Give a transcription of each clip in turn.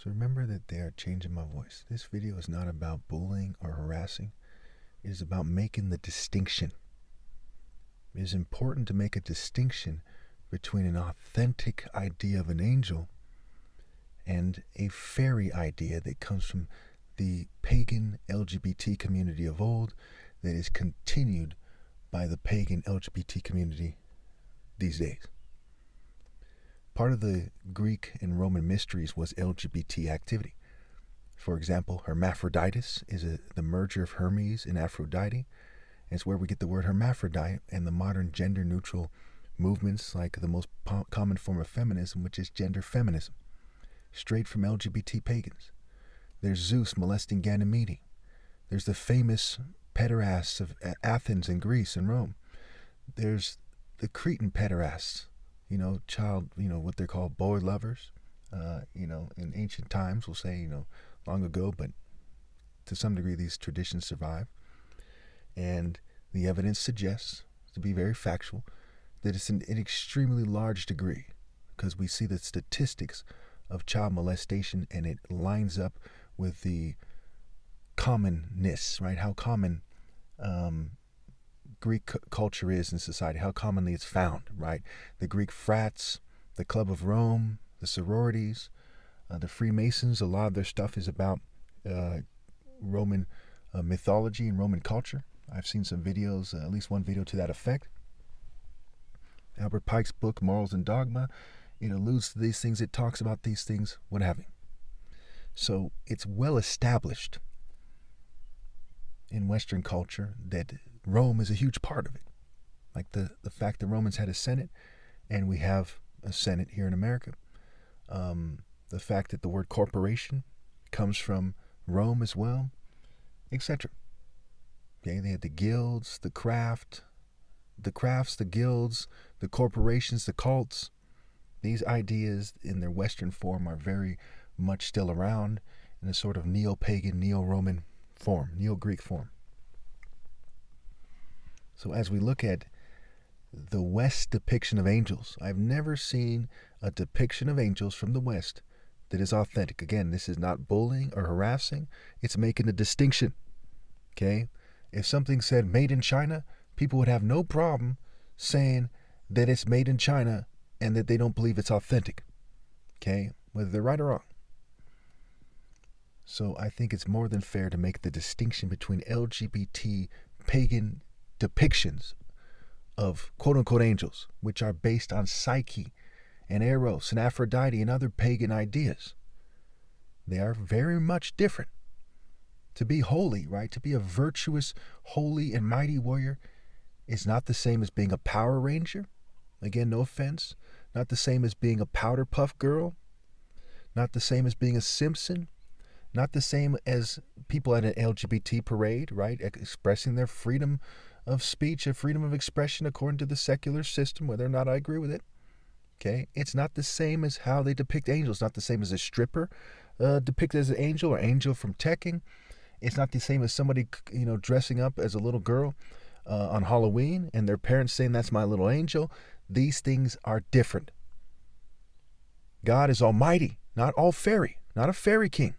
So remember that they are changing my voice. This video is not about bullying or harassing. It is about making the distinction. It is important to make a distinction between an authentic idea of an angel and a fairy idea that comes from the pagan LGBT community of old that is continued by the pagan LGBT community these days. Part of the Greek and Roman mysteries was LGBT activity. For example, Hermaphroditus is the merger of Hermes and Aphrodite. It's where we get the word hermaphrodite and the modern gender-neutral movements like the most common form of feminism, which is gender feminism, straight from LGBT pagans. There's Zeus molesting Ganymede. There's the famous pederasts of Athens and Greece and Rome. There's the Cretan pederasts, what they're called boy lovers, in ancient times, we'll say, long ago, but to some degree these traditions survive. And the evidence suggests, to be very factual, that it's in an extremely large degree, because we see the statistics of child molestation and it lines up with the commonness, right? How common Greek culture is in society, how commonly it's found, right? The Greek frats, the Club of Rome, the sororities, the Freemasons, a lot of their stuff is about Roman mythology and Roman culture. I've seen some videos, at least one video to that effect. Albert Pike's book, Morals and Dogma, it alludes to these things, it talks about these things, what have you. So it's well established in Western culture that Rome is a huge part of it. Like the fact the Romans had a Senate, and we have a Senate here in America. The fact that the word corporation comes from Rome as well, etc. Okay, they had the guilds, the crafts, the guilds, the corporations, the cults. These ideas in their Western form are very much still around in a sort of neo-pagan, neo-Roman form, neo-Greek form. So as we look at the West depiction of angels, I've never seen a depiction of angels from the West that is authentic. Again, this is not bullying or harassing. It's making a distinction. Okay? If something said made in China, people would have no problem saying that it's made in China and that they don't believe it's authentic. Okay? Whether they're right or wrong. So I think it's more than fair to make the distinction between LGBT pagan depictions of quote-unquote angels, which are based on Psyche and Eros and Aphrodite and other pagan ideas. They are very much different. To be holy, right? To be a virtuous, holy, and mighty warrior is not the same as being a Power Ranger. Again, no offense. Not the same as being a Powder Puff Girl. Not the same as being a Simpson. Not the same as people at an LGBT parade, right? Expressing their freedom of speech, a freedom of expression according to the secular system, whether or not I agree with it. Okay? It's not the same as how they depict angels. Not the same as a stripper depicted as an angel or angel from Tekken. It's not the same as somebody, dressing up as a little girl on Halloween and their parents saying, that's my little angel. These things are different. God is almighty, not all fairy, not a fairy king.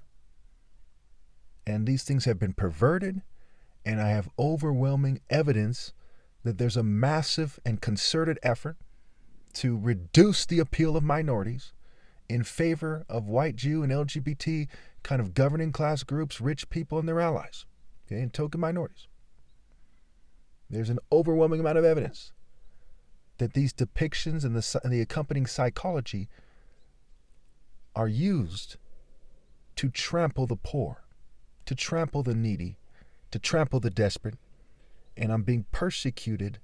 And these things have been perverted, and I have overwhelming evidence that there's a massive and concerted effort to reduce the appeal of minorities in favor of white Jew and LGBT kind of governing class groups, rich people and their allies, okay, and token minorities. There's an overwhelming amount of evidence that these depictions and the accompanying psychology are used to trample the poor, to trample the needy, to trample the desperate, and I'm being persecuted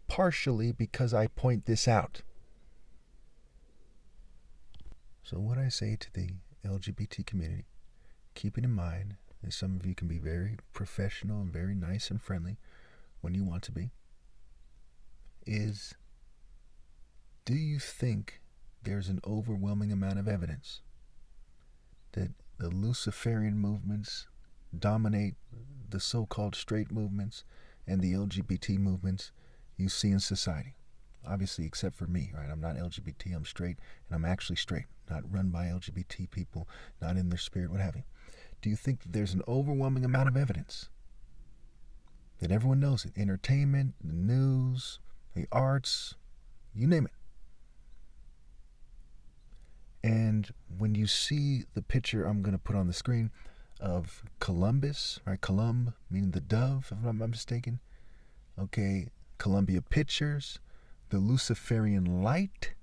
partially because I point this out. So what I say to the LGBT community, keeping in mind that some of you can be very professional and very nice and friendly when you want to be, is, do you think there's an overwhelming amount of evidence that the Luciferian movements dominate the so-called straight movements and the LGBT movements you see in society? obviously, except for me, right? I'm not LGBT, I'm straight, and I'm actually straight, not run by LGBT people, not in their spirit, what have you. Do you think that there's an overwhelming amount of evidence that everyone knows it? Entertainment, the news, the arts, you name it. And when you see the picture I'm going to put on the screen of Columbus, right? Columb, meaning the dove, if I'm not mistaken. Okay, Columbia Pictures, the Luciferian light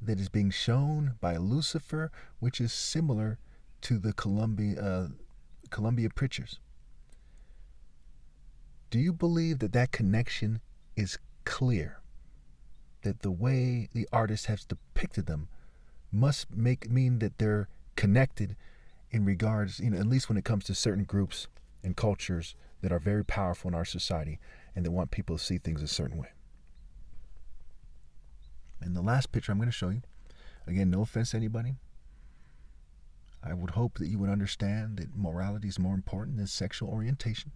that is being shown by Lucifer, which is similar to the Columbia Pictures. Do you believe that that connection is clear? That the way the artist has depicted them must mean that they're connected in regards, at least when it comes to certain groups and cultures that are very powerful in our society and that want people to see things a certain way. And the last picture I'm going to show you, again, no offense to anybody, I would hope that you would understand that morality is more important than sexual orientation.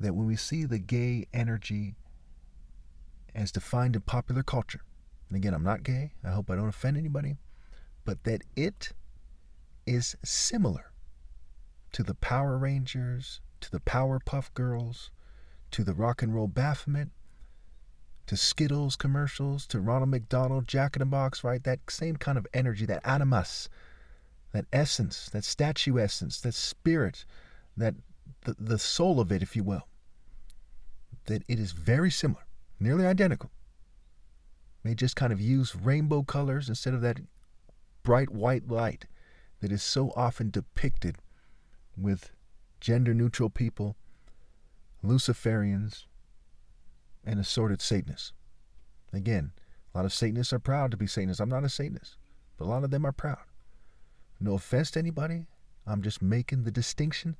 That when we see the gay energy as defined in popular culture, and again, I'm not gay, I hope I don't offend anybody, but that it is similar to the Power Rangers, to the Powerpuff Girls, to the Rock and Roll Baphomet, to Skittles commercials, to Ronald McDonald, Jack in the Box, right? That same kind of energy, that animus, that essence, that statue essence, that spirit, that the soul of it, if you will, that it is very similar, nearly identical. They just kind of use rainbow colors instead of that bright white light that is so often depicted with gender-neutral people, Luciferians, and assorted Satanists. Again, a lot of Satanists are proud to be Satanists. I'm not a Satanist, but a lot of them are proud. No offense to anybody. I'm just making the distinction.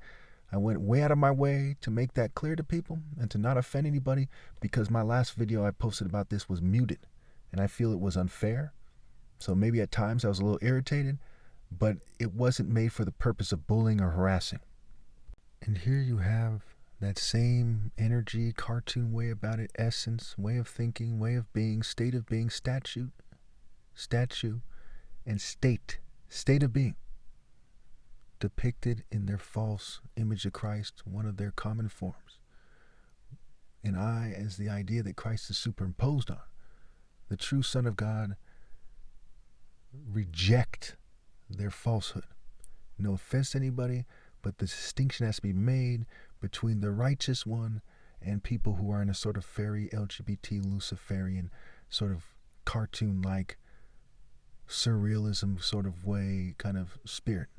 I went way out of my way to make that clear to people and to not offend anybody because my last video I posted about this was muted and I feel it was unfair. So maybe at times I was a little irritated, but it wasn't made for the purpose of bullying or harassing. And here you have that same energy, cartoon way about it, essence, way of thinking, way of being, state of being, statue, and state of being, depicted in their false image of Christ, one of their common forms. And I, as the idea that Christ is superimposed on, the true Son of God, reject their falsehood. No offense to anybody, but the distinction has to be made between the righteous one and people who are in a sort of fairy, LGBT, Luciferian, sort of cartoon-like, surrealism sort of way, kind of spirit.